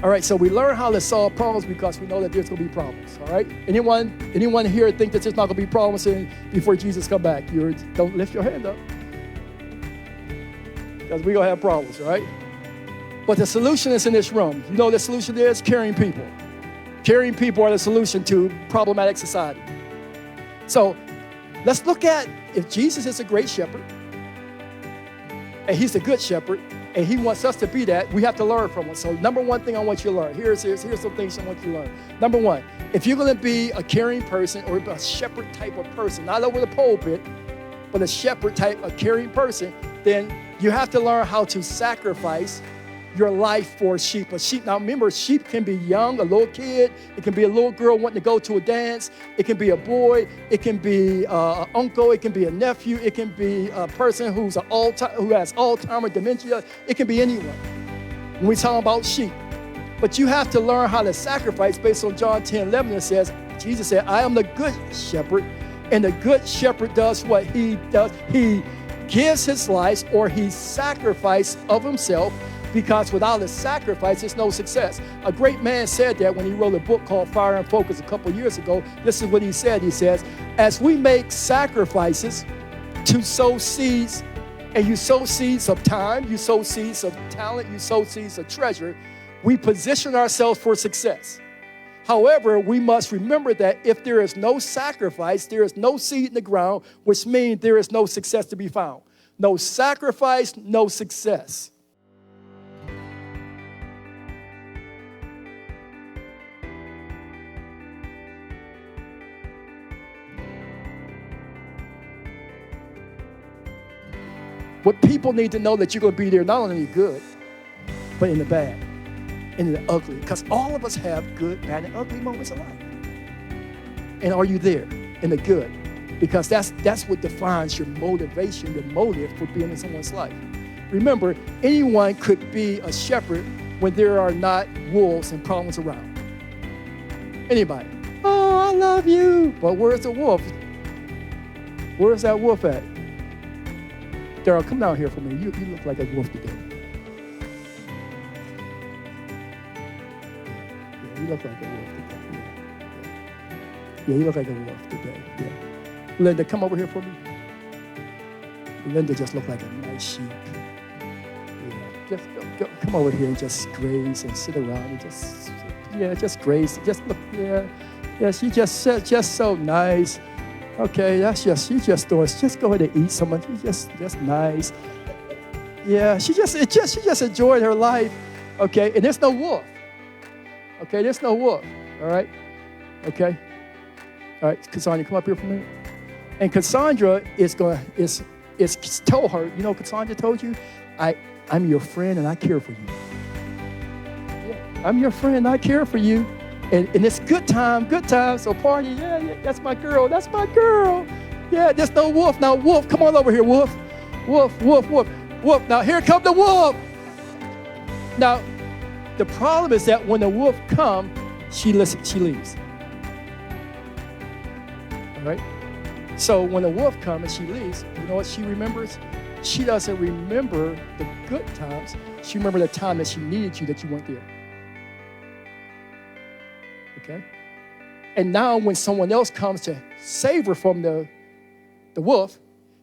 All right, so we learn how to solve problems because we know that there's going to be problems, all right? Anyone here think that there's not going to be problems before Jesus come back? Don't lift your hand up. Because we're going to have problems, right? But the solution is in this room. You know what the solution is? Caring people. Caring people are the solution to problematic society. So let's look at if Jesus is a great shepherd, and he's a good shepherd, and he wants us to be that, we have to learn from him. So number one thing I want you to learn. Here's some things I want you to learn. Number one, if you're going to be a caring person or a shepherd type of person, not over the pulpit, but a shepherd type, a caring person, then you have to learn how to sacrifice your life for sheep. A sheep, now remember, sheep can be young, a little kid. It can be a little girl wanting to go to a dance. It can be a boy. It can be an uncle. It can be a nephew. It can be a person who has Alzheimer's, dementia. It can be anyone when we talk about sheep. But you have to learn how to sacrifice based on John 10:11. It says, Jesus said, I am the good shepherd, and the good shepherd does what he does. He gives his life, or he sacrifices of himself, because without a sacrifice, there's no success. A great man said that when he wrote a book called Fire and Focus a couple years ago. This is what he said. He says, as we make sacrifices to sow seeds, and you sow seeds of time, you sow seeds of talent, you sow seeds of treasure, we position ourselves for success. However, we must remember that if there is no sacrifice, there is no seed in the ground, which means there is no success to be found. No sacrifice, no success. What people need to know that you're going to be there not only in the good, but in the bad, and in the ugly. Because all of us have good, bad, and ugly moments in life. And are you there in the good? Because that's what defines your motivation, your motive for being in someone's life. Remember, anyone could be a shepherd when there are not wolves and problems around. Anybody? Oh, I love you. But where's the wolf? Where's that wolf at? Daryl, come down here for me. You look like a wolf today. Yeah, you look like a wolf today. Yeah, you look like a wolf today. Yeah. Linda, come over here for me. Linda just looked like a nice sheep. Yeah, just go, come over here and just graze and sit around and just graze. Just look, yeah. She just so nice. Okay, she's just go ahead and eat someone. She's just nice. Yeah, she just enjoyed her life. Okay, and there's no wolf. Okay, there's no wolf. All right, okay. All right, Cassandra, come up here for a minute. And Cassandra is told her, you know, Cassandra told you, I'm your friend and I care for you. Yeah, I'm your friend and I care for you. And it's good time, so party, yeah, that's my girl. Yeah, there's no wolf. Now, wolf, come on over here, wolf. Now, here comes the wolf. Now, the problem is that when the wolf comes, she leaves. All right? So when the wolf comes and she leaves, you know what she remembers? She doesn't remember the good times. She remembers the time that she needed you, that you weren't there. Okay? And now when someone else comes to save her from the wolf,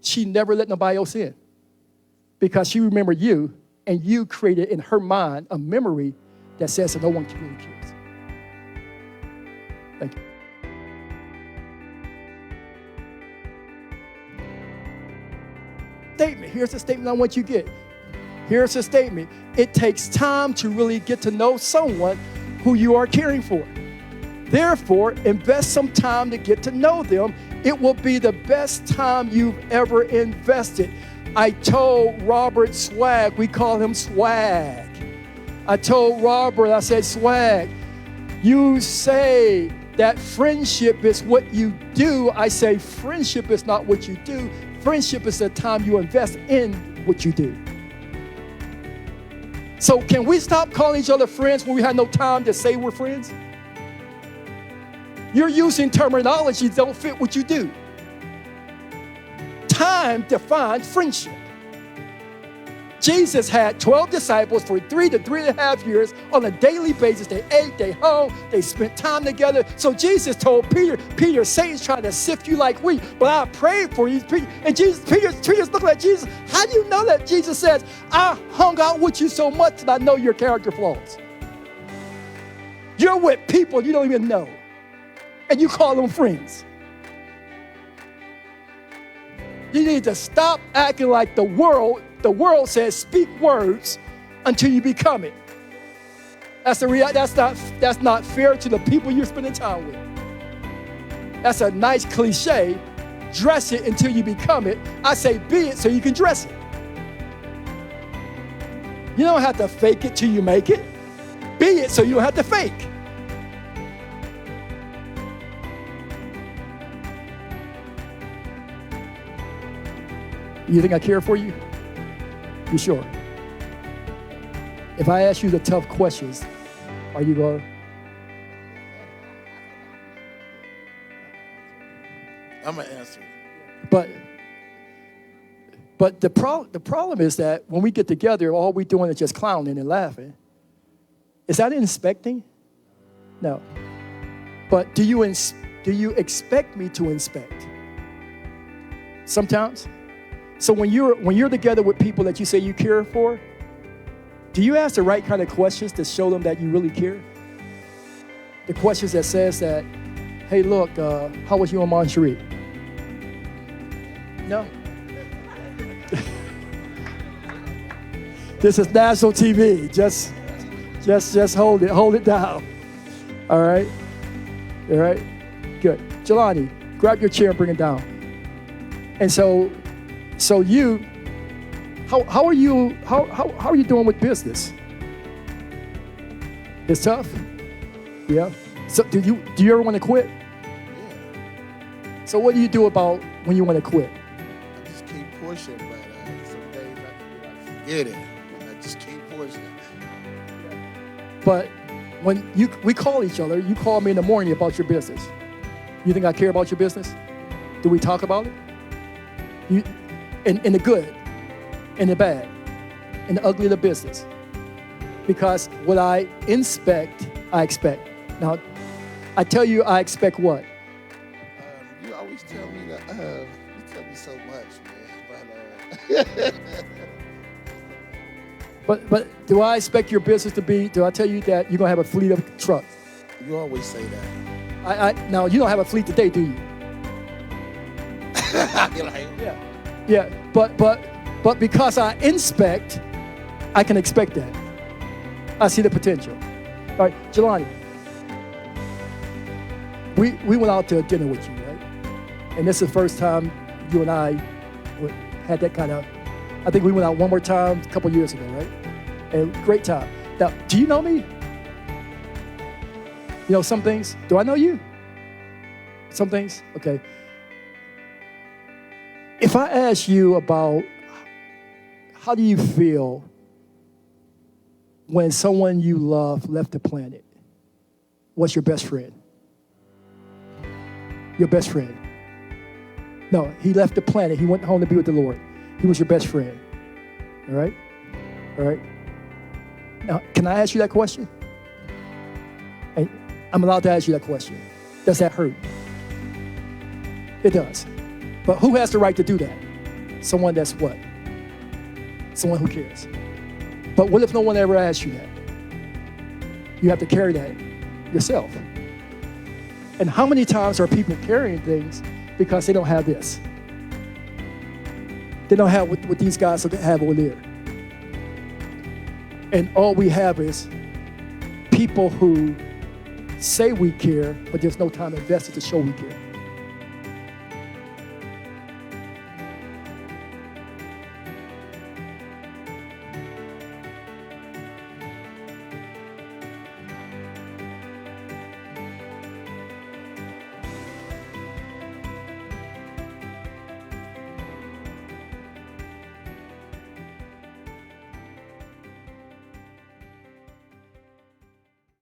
she never let nobody else in. Because she remembered you, and you created in her mind a memory that says that no one really cares. Thank you. Statement. Here's the statement I want you to get. Here's the statement. It takes time to really get to know someone who you are caring for. Therefore, invest some time to get to know them. It will be the best time you've ever invested. I told Robert Swag, we call him Swag. I told Robert, I said, Swag, you say that friendship is what you do. I say friendship is not what you do. Friendship is the time you invest in what you do. So can we stop calling each other friends when we have no time to say we're friends? You're using terminology that don't fit what you do. Time defines friendship. Jesus had 12 disciples for 3 to 3.5 years on a daily basis. They ate, they hung, they spent time together. So Jesus told Peter, Satan's trying to sift you like wheat, but I prayed for you. And Peter's looking at Jesus. How do you know that? Jesus says, I hung out with you so much that I know your character flaws. You're with people you don't even know, and you call them friends. You need to stop acting like the world. The world says speak words until you become it. That's not fair to the people you're spending time with. That's a nice cliche. Dress it until you become it. I say be it so you can dress it. You don't have to fake it till you make it. Be it so you don't have to fake. You think I care for you? You sure? If I ask you the tough questions, are you going? I'm gonna answer. But the problem is that when we get together, all we're doing is just clowning and laughing. Is that inspecting? No. But do you expect me to inspect? Sometimes. So when you're together with people that you say you care for, do you ask the right kind of questions to show them that you really care? The questions that says that, hey, look, how was you on Moncherie? No. This is national TV. Just hold it down. All right? All right? Good. Jelani, grab your chair and bring it down. And so you, how are you doing with business? It's tough? Yeah. So do you ever want to quit? Yeah. So what do you do about when you want to quit? I just keep pushing, but some days I can be like, forget it. And I just keep pushing. But when we call each other, you call me in the morning about your business. You think I care about your business? Do we talk about it? In the good, in the bad, in the ugly of the business. Because what I inspect, I expect. Now, I tell you, I expect what? You always tell me that. You tell me so much, man. But do I expect your business to be? Do I tell you that you're gonna have a fleet of trucks? You always say that. Now you don't have a fleet today, do you? You're like, Yeah. But because I inspect, I can expect that. I see the potential. All right, Jelani. We went out to dinner with you, right? And this is the first time you and I had that kind of. I think we went out one more time a couple years ago, right? And great time. Now, do you know me? You know some things? Do I know you? Some things? Okay. If I ask you about how do you feel when someone you love left the planet, what's your best friend? Your best friend. No, he left the planet. He went home to be with the Lord. He was your best friend. All right? All right? Now, can I ask you that question? And I'm allowed to ask you that question. Does that hurt? It does. But who has the right to do that? Someone that's what? Someone who cares. But what if no one ever asks you that? You have to carry that yourself. And how many times are people carrying things because they don't have this? They don't have what these guys have over there. And all we have is people who say we care, but there's no time invested to show we care.